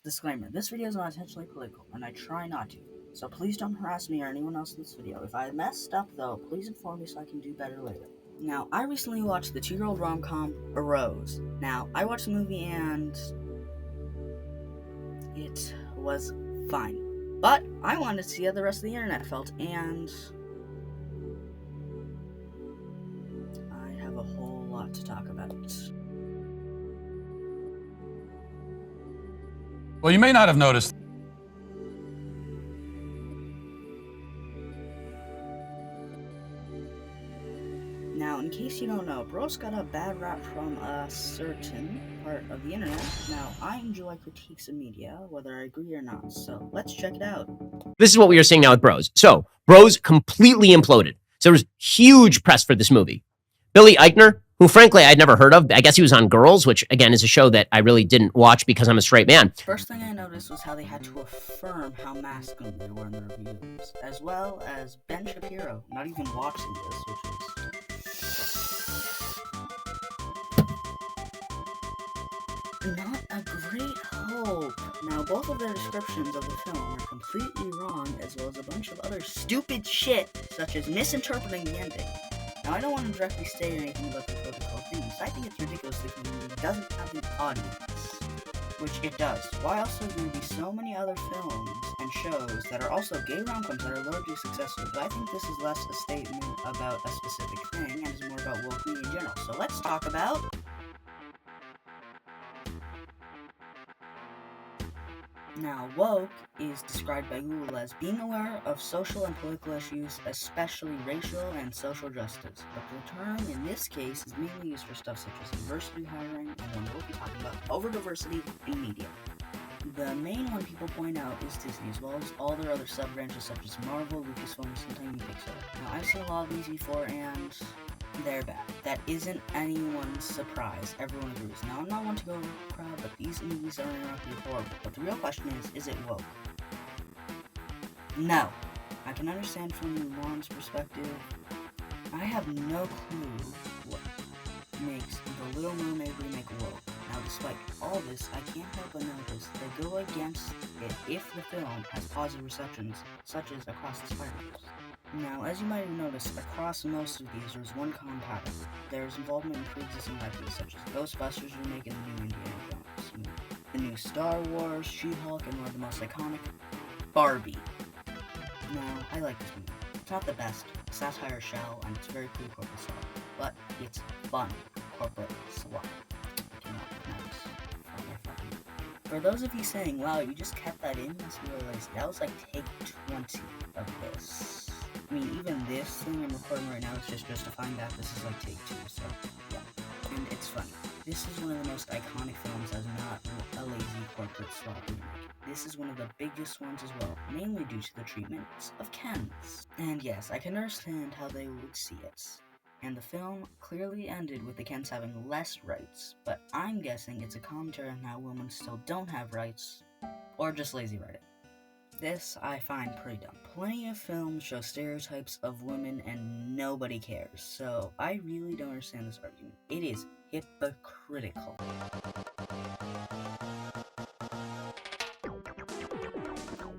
Disclaimer, this video is not intentionally political, and I try not to, so please don't harass me or anyone else in this video. If I messed up though, please inform me so I can do better later. Now, I recently watched the 2-year-old rom-com, A Rose. Now, I watched the movie and it was fine. But I wanted to see how the rest of the internet felt, and I have a whole lot to talk about. Well, you may not have noticed. Now, in case you don't know, Bros got a bad rap from a certain part of the internet. Now, I enjoy critiques of media, whether I agree or not, so let's check it out. This is what we are seeing now with Bros. So, Bros completely imploded. So there was huge press for this movie. Billy Eichner, who frankly I'd never heard of, I guess he was on Girls, which again is a show that I really didn't watch because I'm a straight man. First thing I noticed was how they had to affirm how masculine they were in the reviews, as well as Ben Shapiro not even watching this, which is not a great hope. Now, both of their descriptions of the film are completely wrong, as well as a bunch of other stupid shit, such as misinterpreting the ending. Now, I don't want to directly state anything about the protocol things. I think it's ridiculous that the movie doesn't have an audience, which it does. Why else would there be so many other films and shows that are also gay rom-coms that are largely successful? But I think this is less a statement about a specific thing and is more about woke media in general. So let's talk about Now, woke is described by Google as being aware of social and political issues, especially racial and social justice. But the term in this case is mainly used for stuff such as diversity hiring, and then we'll be talking about over diversity in media. The main one people point out is Disney, as well as all their other sub-branches such as Marvel, Lucasfilm, sometimes Pixar. Now, I've seen a lot of these before, and they're bad. That isn't anyone's surprise. Everyone agrees. Now, I'm not one to go over the crowd, but these movies are interactively horrible. But the real question is it woke? No. I can understand from Lauren's perspective. I have no clue what makes The Little Mermaid remake woke. Now, despite all this, I can't help but notice they go against it if the film has positive receptions, such as Across the Spider-Verse. Now, as you might have noticed, across most of these, there's one common pattern. There's involvement in pre-existing IPs, such as Ghostbusters remake and the new Indiana Jones, the new Star Wars, She-Hulk, and one of the most iconic, Barbie. Now, I like this movie. It's not the best, satire shell, and it's very cool corporate swap, but it's fun corporate swap. For those of you saying, wow, you just kept that in, must be really lazy. That was like take 20 of this. I mean, even this thing I'm recording right now is just justifying that this is like take 2, so yeah. And it's funny. This is one of the most iconic films as not a lazy corporate swap remake. This is one of the biggest ones as well, mainly due to the treatment of Kens. And yes, I can understand how they would see it. And the film clearly ended with the Kens having less rights, but I'm guessing it's a commentary on how women still don't have rights, or just lazy writing. This I find pretty dumb. Plenty of films show stereotypes of women and nobody cares, so I really don't understand this argument. It is hypocritical.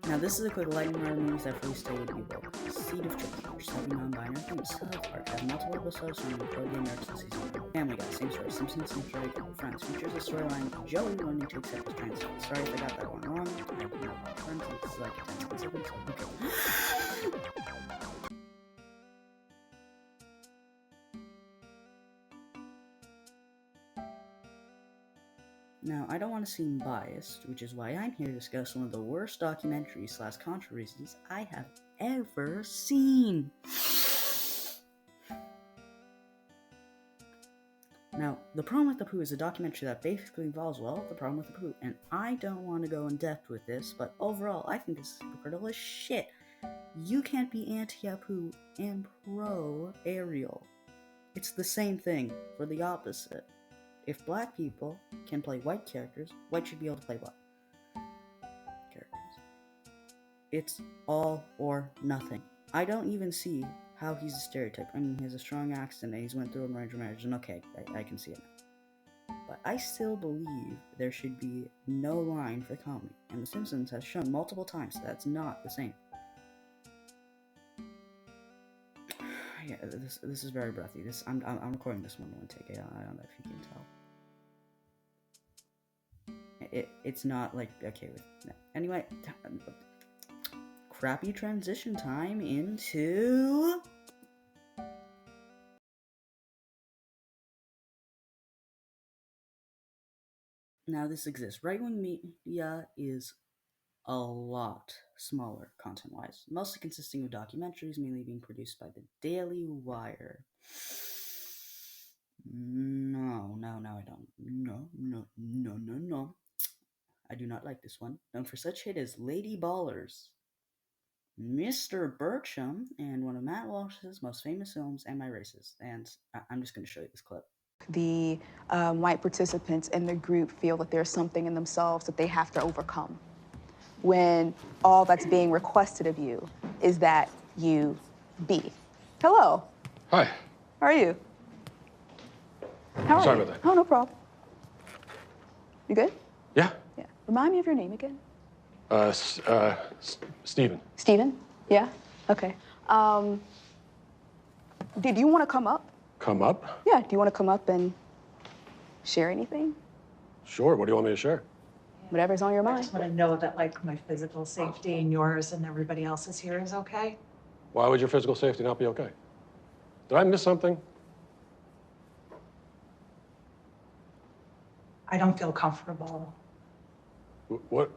Now, this is a quick lightning round of movies that freely stated to be woke. Seed of Truth, which is heavy non-binary from South Park, has multiple episodes from the Nickelodeon Nerds in season 1. Family Guy, same story. Simpsons, same story. Friends features a storyline of Joey learning to accept his trans self. Sorry if I got that one wrong. I do not watch Friends, and this is like a 10 seconds, so okay. Now, I don't want to seem biased, which is why I'm here to discuss one of the worst documentaries / controversies I have ever seen. Now, The Problem with the Pooh is a documentary that basically involves, well, the problem with the poo, and I don't want to go in depth with this, but overall, I think this is hypocritical as shit. You can't be anti-Apu and pro-Ariel. It's the same thing, for the opposite. If black people can play white characters, white should be able to play black characters. It's all or nothing. I don't even see how he's a stereotype. I mean, he has a strong accent and he's went through an arranged marriage, and okay, I can see it now. but I still believe there should be no line for comedy, and The Simpsons has shown multiple times that's not the same. Yeah, this is very breathy. I'm recording this one take. I don't know if you can tell. It's not like okay with no. Anyway. Crappy transition time into. Now this exists. Right-wing media is a lot smaller content-wise, mostly consisting of documentaries, mainly being produced by the Daily Wire. No, I don't. No. I do not like this one. Known for such hit as Lady Ballers, Mr. Bertram, and one of Matt Walsh's most famous films, And My Races. And I'm just going to show you this clip. The white participants in the group feel that there's something in themselves that they have to overcome, when all that's being requested of you is that you be. Hello. Hi. How are you? How are Sorry you? about that. Oh, no problem. You good? Yeah. Yeah. Remind me of your name again. Steven. Steven? Yeah? Okay. Did you want to come up? Come up? Yeah. Do you want to come up and share anything? Sure. What do you want me to share? Whatever's on your I mind. just want to know that, like, my physical safety and yours and everybody else's here is okay. Why would your physical safety not be okay? Did I miss something? I don't feel comfortable. What?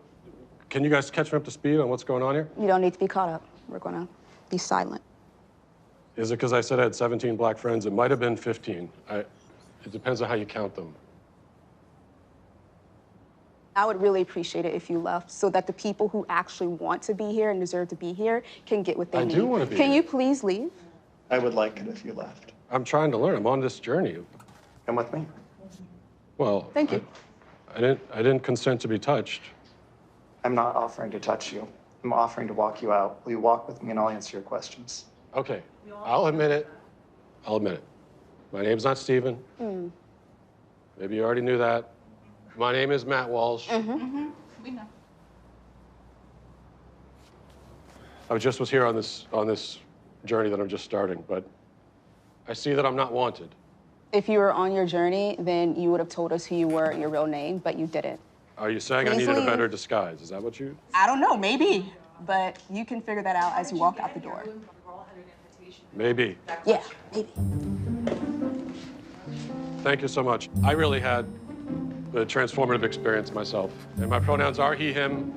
Can you guys catch me up to speed on what's going on here? You don't need to be caught up. We're going to be silent. Is it because I said I had 17 black friends? It might have been 15. It depends on how you count them. I would really appreciate it if you left so that the people who actually want to be here and deserve to be here can get what they need. I do want to be Can here. you please leave? I would like it if you left. I'm trying to learn. I'm on this journey. Come with me. Well, Thank you. I didn't consent to be touched. I'm not offering to touch you. I'm offering to walk you out. Will you walk with me and I'll answer your questions? Okay. I'll admit it. My name's not Steven. Maybe you already knew that. My name is Matt Walsh. We know. I was here on this journey that I'm just starting, but I see that I'm not wanted. If you were on your journey, then you would have told us who you were, your real name, but you didn't. Are you saying I Please needed a leave. better disguise? Is that what you? I don't know, maybe. But you can figure that out as you walk out the door. Maybe. Yeah, maybe. Thank you so much. I really had the transformative experience myself, and my pronouns are he, him.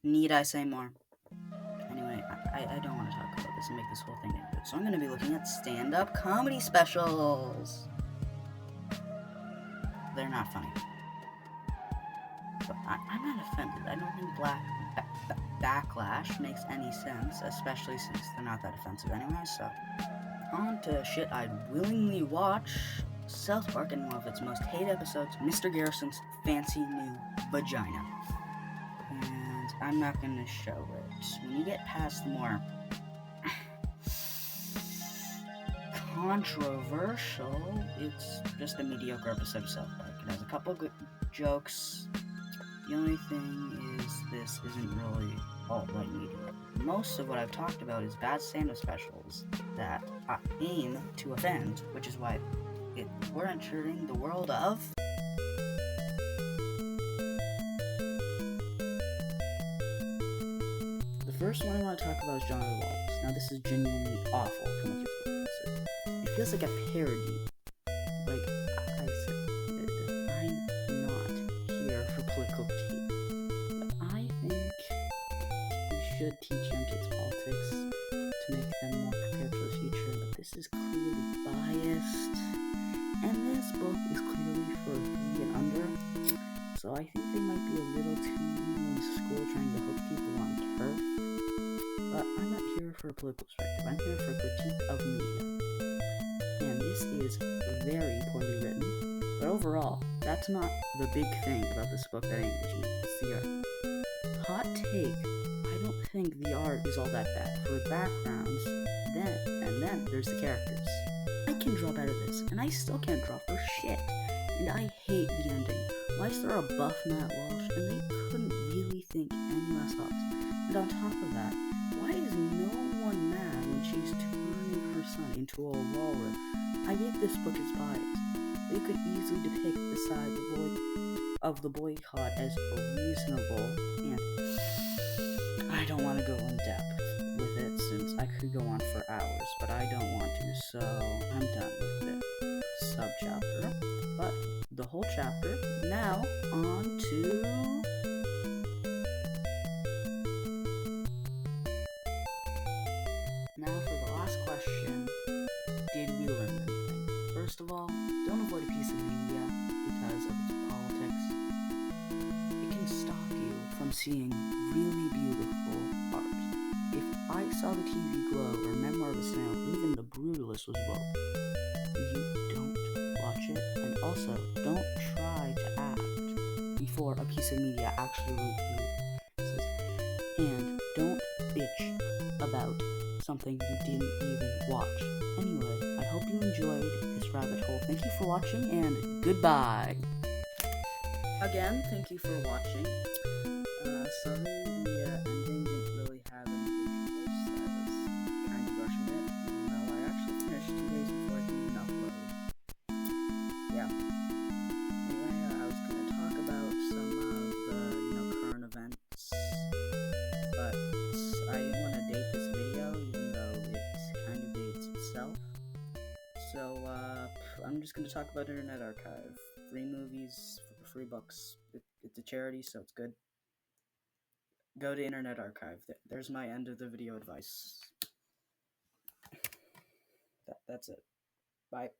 Need I say more? Anyway, I don't want to talk about this and make this whole thing into it, so I'm going to be looking at stand-up comedy specials. They're not funny. But I'm not offended. I don't think backlash makes any sense, especially since they're not that offensive anyway, so. On to shit I'd willingly watch. South Park in one of its most hated episodes, Mr. Garrison's fancy new vagina. And I'm not gonna show it. When you get past the more controversial, it's just a mediocre episode of South Park. It has a couple good jokes. The only thing is this isn't really alt-right media. Most of what I've talked about is bad stand-up specials that aim to offend, which is why we're entering the world of... The first one I want to talk about is John of the Walrus. Now this is genuinely awful from a kid's perspective. It feels like a parody. Like I said, I'm not here for political critique, but I think we should teach young kids politics to make them more prepared for the future, but this is clearly biased, and this book is clearly for 3 and under, so I think they might be a little too in school trying to hook people on turf. But I'm not here for a political perspective, I'm here for a critique of media. And this is very poorly written, but overall, that's not the big thing about this book that angers me. It's the art. Hot take, I don't think the art is all that bad. For backgrounds, then there's the characters. I can draw better than this, and I still can't draw for shit. And I hate the ending. Why is there a buff Matt Walsh, and they couldn't really think any less Hawks? And on top of that, why is no one mad when she's turning her son into a walrus? I get this book is biased. They could easily depict the side of the boycott as reasonable, and I don't want to go in depth with it since I could go on for hours, but I don't want to, so I'm done with it. Subchapter, but the whole chapter. Now on to for the last question. Did we learn anything? First of all, don't avoid a piece of media because of its politics. It can stop you from seeing really beautiful art. If I saw the TV Globe or Memoir of a Snail, even The Brutalist was woke. You don't watch it, and also don't try to act before a piece of media actually releases. And don't bitch about something you didn't even watch. Anyway, I hope you enjoyed this rabbit hole. Thank you for watching, and goodbye. Again, thank you for watching. Sorry the ending didn't really have any visuals. I was kind of rushing it, even though I actually finished 2 days before I can upload. Yeah. Anyway, I was going to talk about some of the, current events, but I didn't want to date this video, even though it kind of dates itself. So, I'm just going to talk about Internet Archive. Free movies, free books. It's a charity, so it's good. Go to Internet Archive. There's my end of the video advice. That's it. Bye.